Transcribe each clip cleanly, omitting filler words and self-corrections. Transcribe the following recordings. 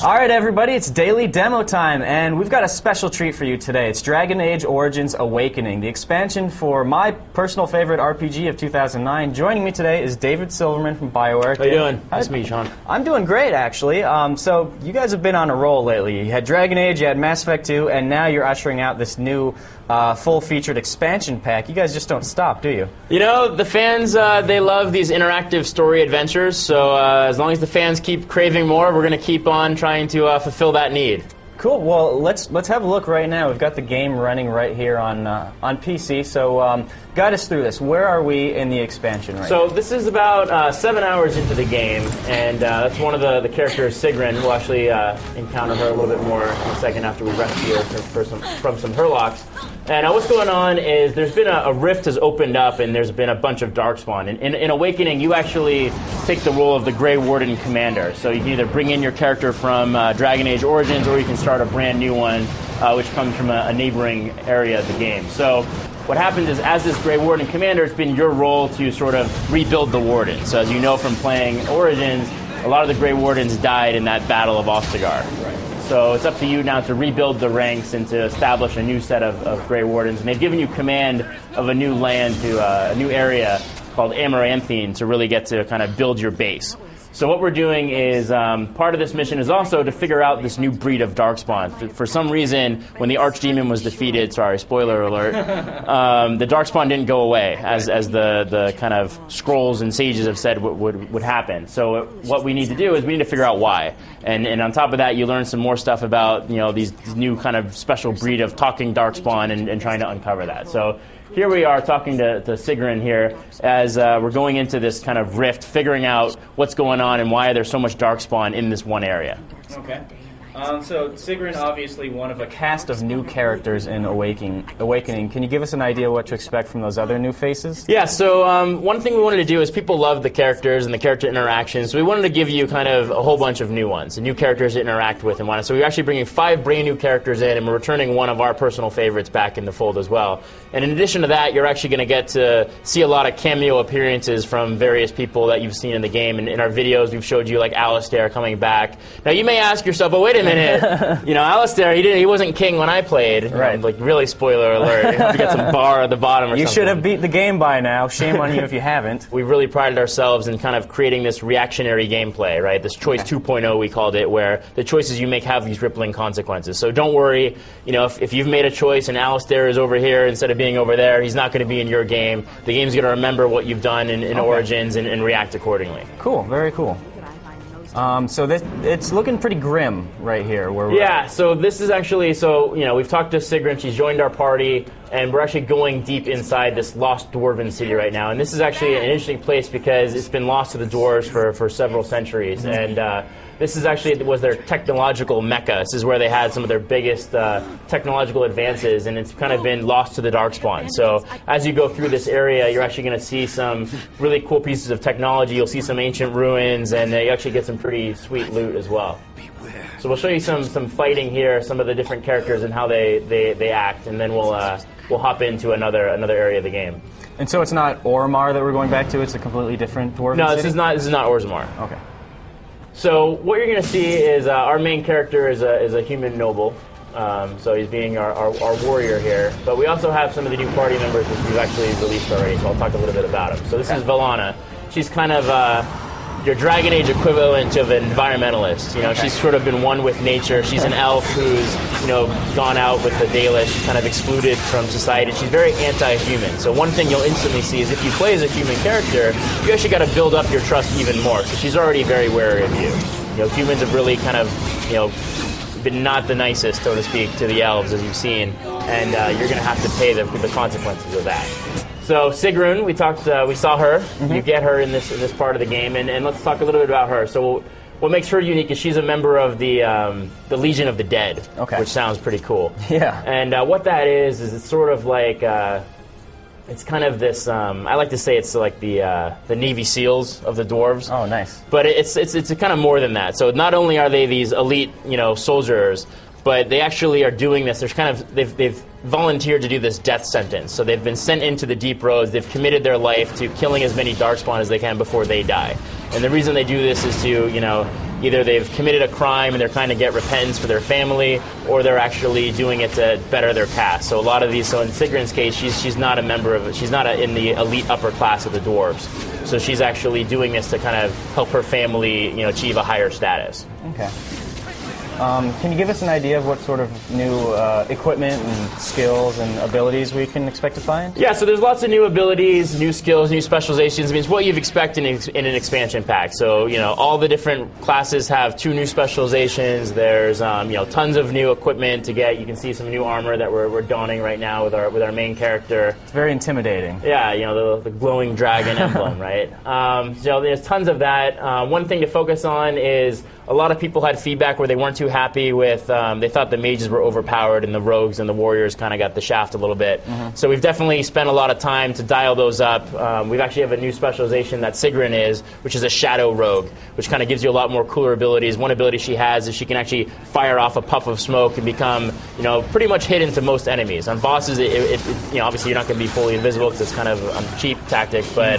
Alright everybody, it's daily demo time, and we've got a special treat for you today. It's Dragon Age Origins Awakening, the expansion for my personal favorite RPG of 2009. Joining me today is David Silverman from BioWare. How you doing? Nice to meet you, Sean. I'm doing great, actually. So you guys have been on a roll lately. You had Dragon Age, you had Mass Effect 2, and now you're ushering out this new full-featured expansion pack. You guys just don't stop, do you? You know, the fans, they love these interactive story adventures, so as long as the fans keep craving more, we're going to keep on trying to fulfill that need. Cool. Well, let's have a look right now. We've got the game running right here on PC. So guide us through this. Where are we in the expansion right now? So this is about 7 hours into the game, and that's one of the characters, Sigrun. We'll actually encounter her a little bit more in a second after we rescue her from some Hurlocks. And what's going on is there's been a rift has opened up, and there's been a bunch of Darkspawn. In Awakening, you actually take the role of the Grey Warden Commander. So you can either bring in your character from Dragon Age Origins, or you can start a brand new one, which comes from a neighboring area of the game. So what happens is, as this Grey Warden Commander, it's been your role to sort of rebuild the Warden. So as you know from playing Origins, a lot of the Grey Wardens died in that Battle of Ostagar. Right. So it's up to you now to rebuild the ranks and to establish a new set of Grey Wardens. And they've given you command of a new land, to a new area called Amaranthine, to really get to kind of build your base. So what we're doing is, part of this mission is also to figure out this new breed of Darkspawn. For some reason, when the Archdemon was defeated, sorry, spoiler alert, the Darkspawn didn't go away, as the kind of scrolls and sages have said would happen. So what we need to do is we need to figure out why. And on top of that, you learn some more stuff about, you know, these new kind of special breed of talking Darkspawn and trying to uncover that. So here we are talking to Sigrun here as we're going into this kind of rift, figuring out what's going on and why there's so much Darkspawn in this one area. Okay. So Sigrun, obviously one of a cast of new characters in Awakening. Can you give us an idea what to expect from those other new faces? Yeah, so one thing we wanted to do is people love the characters and the character interactions, so we wanted to give you kind of a whole bunch of new ones, and new characters to interact with and whatnot. So we're actually bringing 5 brand new characters in, and we're returning one of our personal favorites back in the fold as well. And in addition to that, you're actually going to get to see a lot of cameo appearances from various people that you've seen in the game. And in our videos, we've showed you like Alistair coming back. Now you may ask yourself, oh, wait a minute, you know, Alistair, he wasn't king when I played. Right. Like, really, spoiler alert. You have to get some bar at the bottom or something. You should have beat the game by now. Shame on you if you haven't. We really prided ourselves in kind of creating this reactionary gameplay, right? This Choice 2.0, we called it, where the choices you make have these rippling consequences. So don't worry, you know, if you've made a choice and Alistair is over here instead of being over there, he's not going to be in your game. The game's going to remember what you've done in Origins and react accordingly. Cool, very cool. So it's looking pretty grim right here. Where we're so this is actually, you know, we've talked to Sigrun, she's joined our party, and we're actually going deep inside this lost dwarven city right now. And this is actually an interesting place because it's been lost to the dwarves for several centuries. And this is actually was their technological mecca. This is where they had some of their biggest technological advances, and it's kind of been lost to the Darkspawn. So as you go through this area, you're actually going to see some really cool pieces of technology. You'll see some ancient ruins, and you actually get some pretty sweet loot as well. So we'll show you some fighting here, some of the different characters and how they act, and then we'll hop into another area of the game. And so it's not Ormar that we're going back to. It's a completely different dwarven city? No, this is not Orzammar. Okay. So what you're going to see is our main character is a human noble. So he's being our warrior here. But we also have some of the new party members which we've actually released already, so I'll talk a little bit about them. So this is Valana. She's kind of your Dragon Age equivalent of an environmentalist. You know, she's sort of been one with nature. She's an elf who's, you know, gone out with the Dalish, kind of excluded from society. She's very anti-human. So one thing you'll instantly see is if you play as a human character, you actually got to build up your trust even more. So she's already very wary of you. You know, humans have really kind of, you know, been not the nicest, so to speak, to the elves, as you've seen, and you're going to have to pay the consequences of that. So Sigrun, we saw her. Mm-hmm. You get her in this part of the game, and let's talk a little bit about her. So what makes her unique is she's a member of the Legion of the Dead, which sounds pretty cool. Yeah. And what that is it's sort of like it's kind of this. I like to say it's like the Navy SEALs of the dwarves. Oh, nice. But it's kind of more than that. So not only are they these elite, you know, soldiers, but they actually are doing this. There's kind of they've volunteered to do this death sentence. So they've been sent into the deep roads. They've committed their life to killing as many darkspawn as they can before they die. And the reason they do this is to, you know, either they've committed a crime and they're trying to get repentance for their family, or they're actually doing it to better their caste. So a lot of these, so in Sigrun's case, she's not a member of, she's not in the elite upper class of the dwarves. So she's actually doing this to kind of help her family, you know, achieve a higher status. Okay. Can you give us an idea of what sort of new equipment and skills and abilities we can expect to find? Yeah, so there's lots of new abilities, new skills, new specializations. It means what you've expected in an expansion pack. So, you know, all the different classes have 2 new specializations. There's, you know, tons of new equipment to get. You can see some new armor that we're donning right now with our main character. It's very intimidating. Yeah, you know, the glowing dragon emblem, right? So there's tons of that. One thing to focus on is a lot of people had feedback where they weren't too happy with, they thought the mages were overpowered and the rogues and the warriors kind of got the shaft a little bit. So we've definitely spent a lot of time to dial those up. We actually have a new specialization that Sigrun is, which is a shadow rogue, which kind of gives you a lot more cooler abilities. One ability she has is she can actually fire off a puff of smoke and become, you know, pretty much hidden to most enemies. On bosses, you know, obviously you're not going to be fully invisible because it's kind of a cheap tactic, but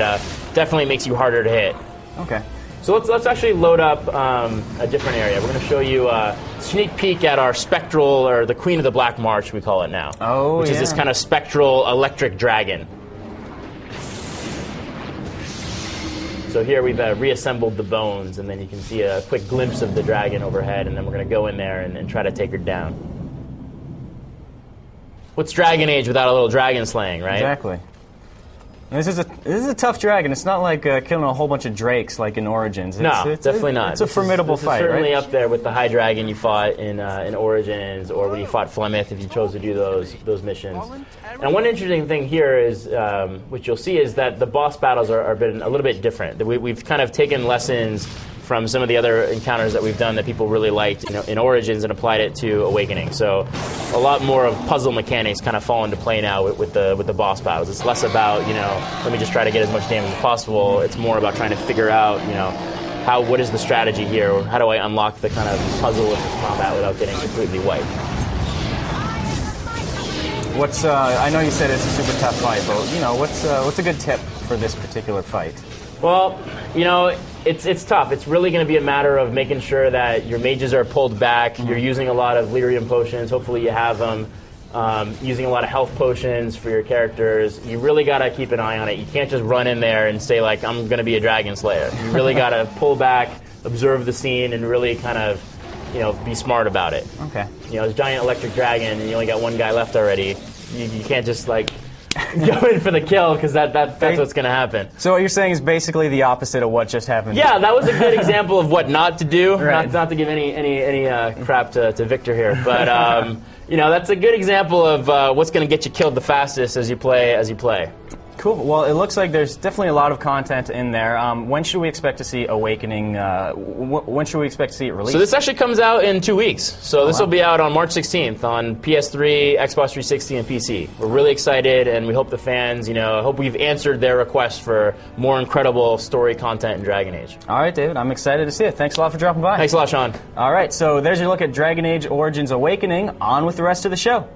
definitely makes you harder to hit. Okay. So let's actually load up a different area. We're going to show you a sneak peek at our spectral, or the Queen of the Black March, we call it now. Oh, which is this kind of spectral electric dragon. So here we've reassembled the bones, and then you can see a quick glimpse of the dragon overhead, and then we're going to go in there and try to take her down. What's Dragon Age without a little dragon slaying, right? Exactly. This is a tough dragon. It's not like killing a whole bunch of drakes like in Origins. It's definitely not. It's a formidable fight, certainly right? up there with the high dragon you fought in Origins, or when you fought Flemeth, if you chose to do those missions. And one interesting thing here is, which you'll see, is that the boss battles are a little bit different. We've kind of taken lessons from some of the other encounters that we've done that people really liked in Origins and applied it to Awakening. So a lot more of puzzle mechanics kind of fall into play now with the boss battles. It's less about, you know, let me just try to get as much damage as possible. It's more about trying to figure out, you know, what is the strategy here, or how do I unlock the kind of puzzle of this combat without getting completely wiped. I know you said it's a super tough fight, but, you know, what's a good tip for this particular fight? Well, you know, it's tough. It's really going to be a matter of making sure that your mages are pulled back. You're using a lot of lyrium potions. Hopefully you have them. Using a lot of health potions for your characters. You really got to keep an eye on it. You can't just run in there and say, like, I'm going to be a dragon slayer. You really got to pull back, observe the scene, and really kind of, you know, be smart about it. Okay. You know, this giant electric dragon, and you only got one guy left already. You can't just, like, go in for the kill, because that's what's going to happen. So what you're saying is basically the opposite of what just happened. Yeah, that was a good example of what not to do. Right. Not to give any crap to Victor here, but you know, that's a good example of what's going to get you killed the fastest as you play. Cool. Well, it looks like there's definitely a lot of content in there. When should we expect to see Awakening? When should we expect to see it released? So this actually comes out in 2 weeks. So this will be out on March 16th on PS3, Xbox 360, and PC. We're really excited, and we hope the fans, you know, hope we've answered their request for more incredible story content in Dragon Age. All right, David. I'm excited to see it. Thanks a lot for dropping by. Thanks a lot, Sean. All right. So there's your look at Dragon Age Origins Awakening. On with the rest of the show.